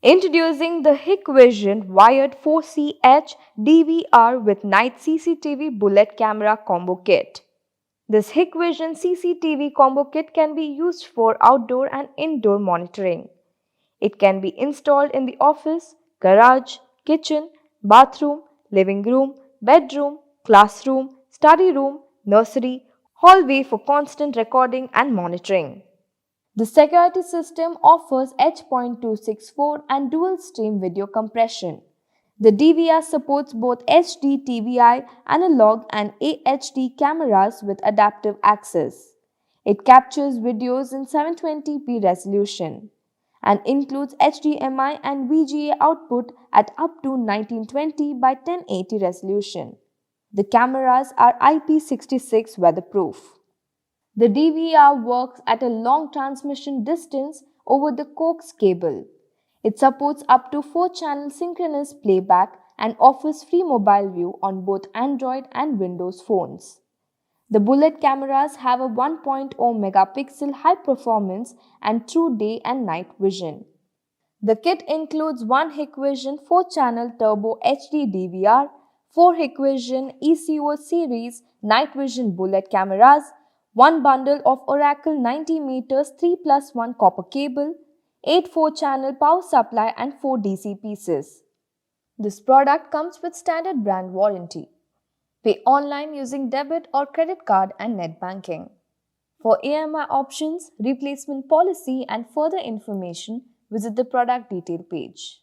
Introducing the Hikvision wired 4CH DVR with night CCTV bullet camera combo kit. This Hikvision CCTV combo kit can be used for outdoor and indoor monitoring. It can be installed in the office, garage, kitchen, bathroom, living room, bedroom, classroom, study room, nursery, hallway for constant recording and monitoring. The security system offers H.264 and dual stream video compression. The DVR supports both HD TVI, analog and AHD cameras with adaptive access. It captures videos in 720p resolution and includes HDMI and VGA output at up to 1920 by 1080 resolution. The cameras are IP66 weatherproof. The DVR works at a long transmission distance over the coax cable. It supports up to 4-channel synchronous playback and offers free mobile view on both Android and Windows phones. The bullet cameras have a 1.0 megapixel high performance and true day and night vision. The kit includes one Hikvision 4-channel Turbo HD DVR, 4 Hikvision ECO series night vision bullet cameras, one bundle of Oracle 90 meters 3+1 copper cable, 8 4-channel power supply and 4 DC pieces. This product comes with standard brand warranty. Pay online using debit or credit card and net banking. For EMI options, replacement policy and further information, visit the product detail page.